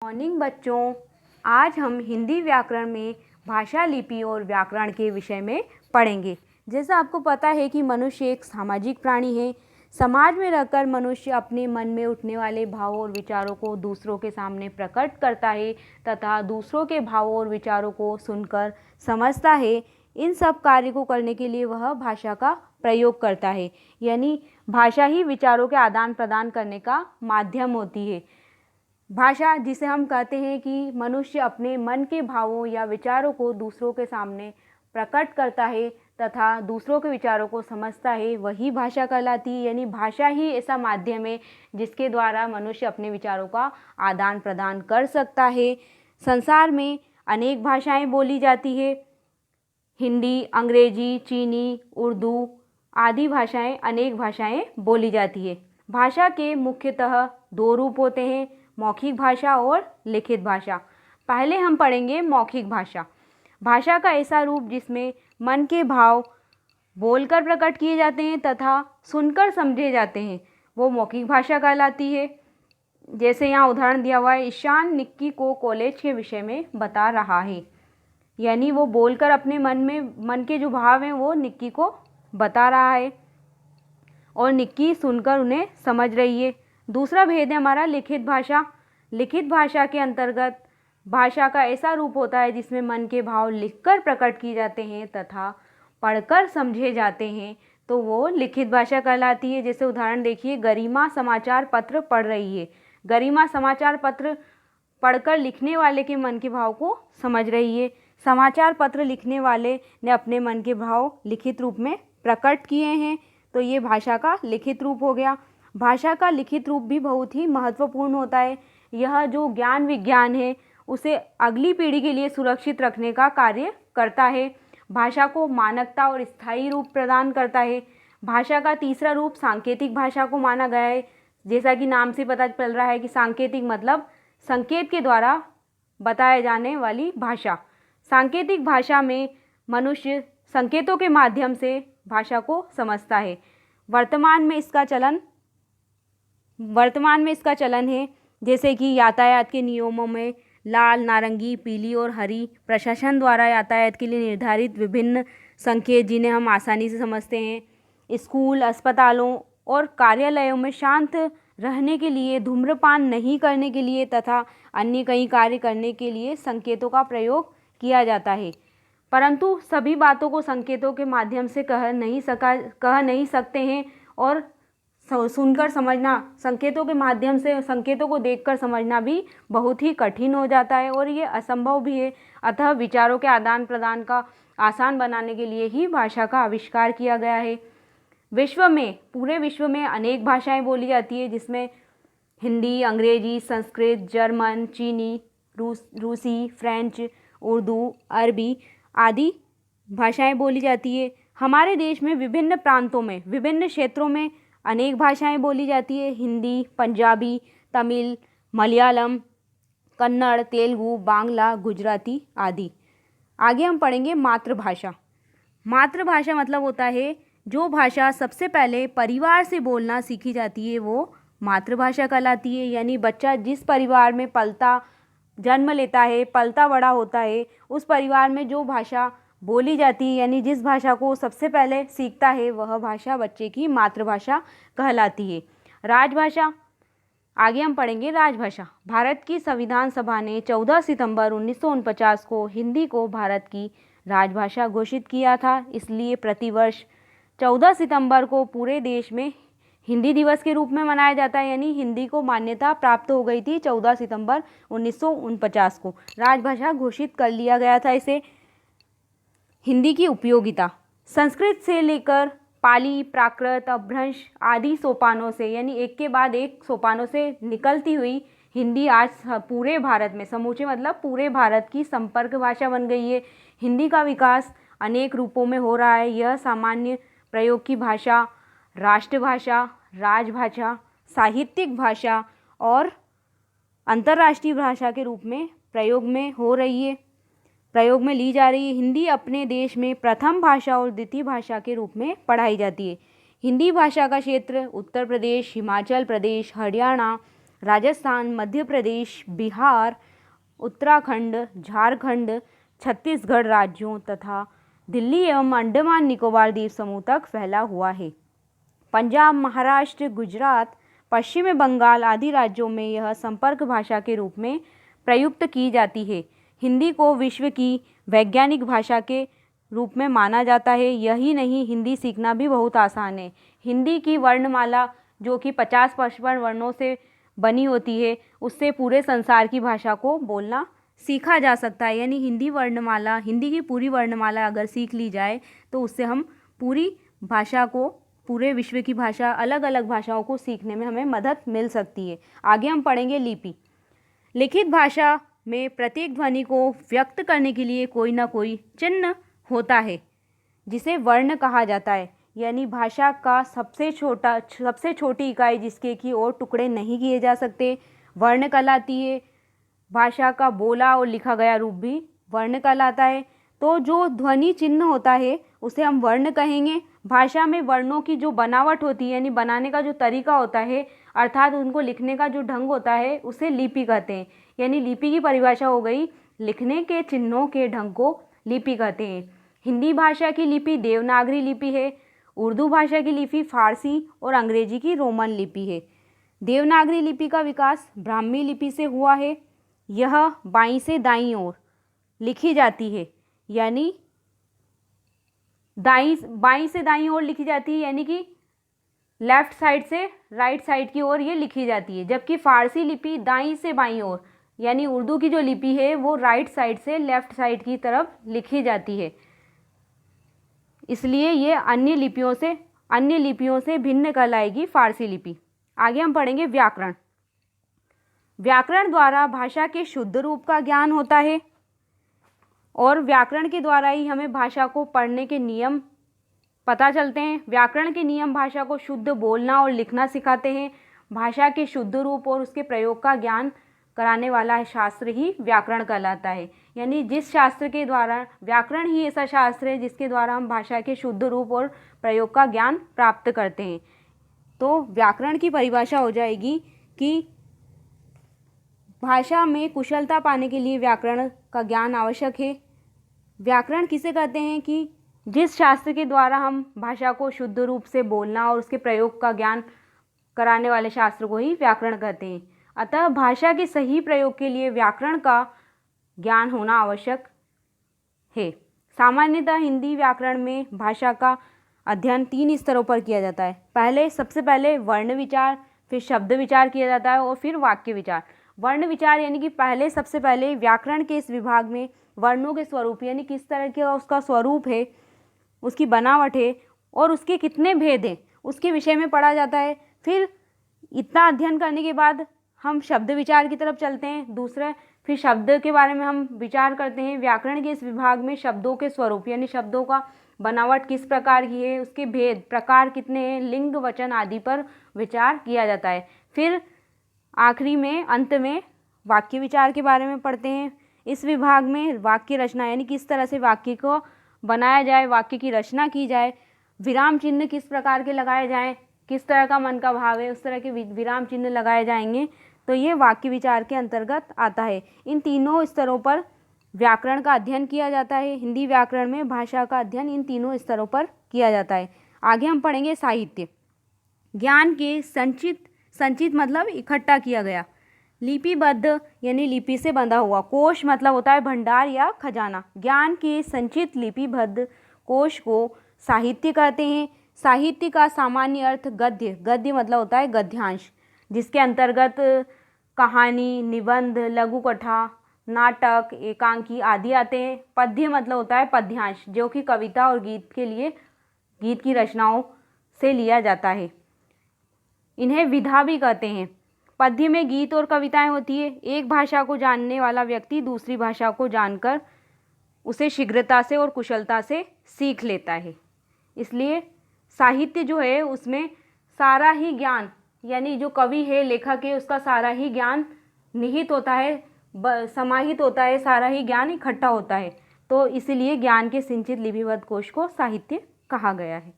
Morning बच्चों, आज हम हिंदी व्याकरण में भाषा, लिपि और व्याकरण के विषय में पढ़ेंगे। जैसा आपको पता है कि मनुष्य एक सामाजिक प्राणी है। समाज में रहकर मनुष्य अपने मन में उठने वाले भावों और विचारों को दूसरों के सामने प्रकट करता है तथा दूसरों के भावों और विचारों को सुनकर समझता है। इन सब कार्य को करने के लिए वह भाषा का प्रयोग करता है, यानी भाषा ही विचारों के आदान प्रदान करने का माध्यम होती है। भाषा, जिसे हम कहते हैं कि मनुष्य अपने मन के भावों या विचारों को दूसरों के सामने प्रकट करता है तथा दूसरों के विचारों को समझता है, वही भाषा कहलाती है। यानी भाषा ही ऐसा माध्यम है जिसके द्वारा मनुष्य अपने विचारों का आदान प्रदान कर सकता है। संसार में अनेक भाषाएं बोली जाती है। हिंदी, अंग्रेजी, चीनी, उर्दू आदि भाषाएं, अनेक भाषाएं बोली जाती है। भाषा के मुख्यतः दो रूप होते हैं, मौखिक भाषा और लिखित भाषा। पहले हम पढ़ेंगे मौखिक भाषा। भाषा का ऐसा रूप जिसमें मन के भाव बोलकर प्रकट किए जाते हैं तथा सुनकर समझे जाते हैं, वो मौखिक भाषा कहलाती है। जैसे यहाँ उदाहरण दिया हुआ है, ईशान निक्की को कॉलेज के विषय में बता रहा है। यानी वो बोलकर अपने मन के जो भाव हैं वो निक्की को बता रहा है और निक्की सुनकर उन्हें समझ रही है। दूसरा भेद है हमारा लिखित भाषा। लिखित भाषा के अंतर्गत भाषा का ऐसा रूप होता है जिसमें मन के भाव लिखकर प्रकट किए जाते हैं तथा पढ़कर समझे जाते हैं, तो वो लिखित भाषा कहलाती है। जैसे उदाहरण देखिए, गरिमा समाचार पत्र पढ़ रही है। गरिमा समाचार पत्र पढ़कर लिखने वाले के मन के भाव को समझ रही है। समाचार पत्र लिखने वाले ने अपने मन के भाव लिखित रूप में प्रकट किए हैं, तो ये भाषा का लिखित रूप हो गया। भाषा का लिखित रूप भी बहुत ही महत्वपूर्ण होता है। यह जो ज्ञान विज्ञान है उसे अगली पीढ़ी के लिए सुरक्षित रखने का कार्य करता है। भाषा को मानकता और स्थायी रूप प्रदान करता है। भाषा का तीसरा रूप सांकेतिक भाषा को माना गया है। जैसा कि नाम से पता चल रहा है कि सांकेतिक मतलब संकेत के द्वारा बताए जाने वाली भाषा। सांकेतिक भाषा में मनुष्य संकेतों के माध्यम से भाषा को समझता है। वर्तमान में इसका चलन है, जैसे कि यातायात के नियमों में लाल, नारंगी, पीली और हरी प्रशासन द्वारा यातायात के लिए निर्धारित विभिन्न संकेत जिन्हें हम आसानी से समझते हैं। स्कूल, अस्पतालों और कार्यालयों में शांत रहने के लिए, धूम्रपान नहीं करने के लिए तथा अन्य कई कार्य करने के लिए संकेतों का प्रयोग किया जाता है। परंतु सभी बातों को संकेतों के माध्यम से कह नहीं सकते हैं और सुनकर समझना, संकेतों के माध्यम से संकेतों को देखकर समझना भी बहुत ही कठिन हो जाता है और ये असंभव भी है। अतः विचारों के आदान प्रदान का आसान बनाने के लिए ही भाषा का आविष्कार किया गया है। पूरे विश्व में अनेक भाषाएं बोली जाती है, जिसमें हिंदी, अंग्रेजी, संस्कृत, जर्मन, चीनी, रूसी, फ्रेंच, उर्दू, अरबी आदि भाषाएं बोली जाती है। हमारे देश में विभिन्न प्रांतों में, विभिन्न क्षेत्रों में अनेक भाषाएं बोली जाती है। हिंदी, पंजाबी, तमिल, मलयालम, कन्नड़, तेलुगु, बांग्ला, गुजराती आदि। आगे हम पढ़ेंगे मातृभाषा। मातृभाषा मतलब होता है जो भाषा सबसे पहले परिवार से बोलना सीखी जाती है, वो मातृभाषा कहलाती है। यानी बच्चा जिस परिवार में जन्म लेता है, पलता बड़ा होता है, उस परिवार में जो भाषा बोली जाती है, यानी जिस भाषा को सबसे पहले सीखता है, वह भाषा बच्चे की मातृभाषा कहलाती है। राजभाषा, आगे हम पढ़ेंगे राजभाषा। भारत की संविधान सभा ने 14 सितंबर 1949 को हिंदी को भारत की राजभाषा घोषित किया था। इसलिए प्रतिवर्ष 14 सितंबर को पूरे देश में हिंदी दिवस के रूप में मनाया जाता है। यानी हिंदी को मान्यता प्राप्त हो गई थी 14 सितंबर 1949 को, राजभाषा घोषित कर लिया गया था इसे। हिंदी की उपयोगिता, संस्कृत से लेकर पाली, प्राकृत, अपभ्रंश आदि सोपानों से, यानी एक के बाद एक सोपानों से निकलती हुई हिंदी आज पूरे भारत में, समूचे मतलब पूरे भारत की संपर्क भाषा बन गई है। हिंदी का विकास अनेक रूपों में हो रहा है। यह सामान्य प्रयोग की भाषा, राष्ट्रभाषा, राजभाषा, साहित्यिक भाषा और अंतर्राष्ट्रीय भाषा के रूप में प्रयोग में ली जा रही है। हिंदी अपने देश में प्रथम भाषा और द्वितीय भाषा के रूप में पढ़ाई जाती है। हिंदी भाषा का क्षेत्र उत्तर प्रदेश, हिमाचल प्रदेश, हरियाणा, राजस्थान, मध्य प्रदेश, बिहार, उत्तराखंड, झारखंड, छत्तीसगढ़ राज्यों तथा दिल्ली एवं अंडमान निकोबार द्वीप समूह तक फैला हुआ है। पंजाब, महाराष्ट्र, गुजरात, पश्चिम बंगाल आदि राज्यों में यह संपर्क भाषा के रूप में प्रयुक्त की जाती है। हिंदी को विश्व की वैज्ञानिक भाषा के रूप में माना जाता है। यही नहीं, हिंदी सीखना भी बहुत आसान है। हिंदी की वर्णमाला जो कि 50-55 वर्णों से बनी होती है, उससे पूरे संसार की भाषा को बोलना सीखा जा सकता है। यानी हिंदी वर्णमाला, हिंदी की पूरी वर्णमाला अगर सीख ली जाए तो उससे हम पूरी भाषा को, पूरे विश्व की भाषा, अलग अलग भाषाओं को सीखने में हमें मदद मिल सकती है। आगे हम पढ़ेंगे लिपि। लिखित भाषा में प्रत्येक ध्वनि को व्यक्त करने के लिए कोई ना कोई चिन्ह होता है जिसे वर्ण कहा जाता है। यानी भाषा का सबसे छोटी इकाई जिसके की और टुकड़े नहीं किए जा सकते, वर्ण कहलाती है। भाषा का बोला और लिखा गया रूप भी वर्ण कहलाता है। तो जो ध्वनि चिन्ह होता है उसे हम वर्ण कहेंगे। भाषा में वर्णों की जो बनावट होती है, यानी बनाने का जो तरीका होता है, अर्थात उनको लिखने का जो ढंग होता है, उसे लिपि कहते हैं। यानी लिपि की परिभाषा हो गई, लिखने के चिन्हों के ढंग को लिपि कहते हैं। हिंदी भाषा की लिपि देवनागरी लिपि है। उर्दू भाषा की लिपि फारसी और अंग्रेजी की रोमन लिपि है। देवनागरी लिपि का विकास ब्राह्मी लिपि से हुआ है। यह बाईं से दाईं ओर लिखी जाती है, यानी बाईं से दाईं ओर लिखी जाती है, यानी कि लेफ्ट साइड से राइट साइड की ओर ये लिखी जाती है। जबकि फारसी लिपि दाईं से बाईं ओर, यानी उर्दू की जो लिपि है वो राइट साइड से लेफ्ट साइड की तरफ लिखी जाती है। इसलिए ये अन्य लिपियों से भिन्न कहलाएगी फारसी लिपि। आगे हम पढ़ेंगे व्याकरण। व्याकरण द्वारा भाषा के शुद्ध रूप का ज्ञान होता है और व्याकरण के द्वारा ही हमें भाषा को पढ़ने के नियम पता चलते हैं। व्याकरण के नियम भाषा को शुद्ध बोलना और लिखना सिखाते हैं। भाषा के शुद्ध रूप और उसके प्रयोग का ज्ञान कराने वाला शास्त्र ही व्याकरण कहलाता है। यानी जिस शास्त्र के द्वारा, व्याकरण ही ऐसा शास्त्र है जिसके द्वारा हम भाषा के शुद्ध रूप और प्रयोग का ज्ञान प्राप्त करते हैं। तो व्याकरण की परिभाषा हो जाएगी कि भाषा में कुशलता पाने के लिए व्याकरण का ज्ञान आवश्यक है। व्याकरण किसे कहते हैं कि जिस शास्त्र के द्वारा हम भाषा को शुद्ध रूप से बोलना और उसके प्रयोग का ज्ञान कराने वाले शास्त्र को ही व्याकरण कहते हैं। अतः भाषा के सही प्रयोग के लिए व्याकरण का ज्ञान होना आवश्यक है। सामान्यतः हिंदी व्याकरण में भाषा का अध्ययन 3 स्तरों पर किया जाता है। सबसे पहले वर्ण विचार, फिर शब्द विचार किया जाता है और फिर वाक्य विचार। वर्ण विचार यानी कि सबसे पहले व्याकरण के इस विभाग में वर्णों के स्वरूप, यानी किस तरह का उसका स्वरूप है, उसकी बनावट है और उसके कितने भेद हैं, उसके विषय में पढ़ा जाता है। फिर इतना अध्ययन करने के बाद हम शब्द विचार की तरफ चलते हैं। फिर शब्द के बारे में हम विचार करते हैं। व्याकरण के इस विभाग में शब्दों के स्वरूप, यानी शब्दों का बनावट किस प्रकार की है, उसके भेद प्रकार कितने हैं, लिंग वचन आदि पर विचार किया जाता है। फिर आखिरी में, अंत में वाक्य विचार के बारे में पढ़ते हैं। इस विभाग में वाक्य रचना, यानी किस तरह से वाक्य को बनाया जाए, वाक्य की रचना की जाए, विराम चिन्ह किस प्रकार के लगाए जाएं, किस तरह का मन का भाव है उस तरह के विराम चिन्ह लगाए जाएंगे। तो ये वाक्य विचार के अंतर्गत आता है। इन तीनों स्तरों पर व्याकरण का अध्ययन किया जाता है। हिंदी व्याकरण में भाषा का अध्ययन इन तीनों स्तरों पर किया जाता है। आगे हम पढ़ेंगे साहित्य। ज्ञान के संचित मतलब इकट्ठा किया गया। लिपिबद्ध यानी लिपि से बंधा हुआ। कोश मतलब होता है भंडार या खजाना। ज्ञान के संचित लिपिबद्ध कोश को साहित्य कहते हैं। साहित्य का सामान्य अर्थ गद्य मतलब होता है गद्यांश, जिसके अंतर्गत कहानी, निबंध, लघु कथा, नाटक, एकांकी आदि आते हैं। पद्य मतलब होता है पद्यांश, जो कि कविता और गीत की रचनाओं से लिया जाता है। इन्हें विधा भी कहते हैं। पद्य में गीत और कविताएं होती है। एक भाषा को जानने वाला व्यक्ति दूसरी भाषा को जानकर उसे शीघ्रता से और कुशलता से सीख लेता है। इसलिए साहित्य जो है उसमें सारा ही ज्ञान, यानी जो कवि है, लेखक है, उसका सारा ही ज्ञान निहित होता है, समाहित होता है, सारा ही ज्ञान इकट्ठा होता है। तो इसीलिए ज्ञान के संचित लिपिबद्ध कोश को साहित्य कहा गया है।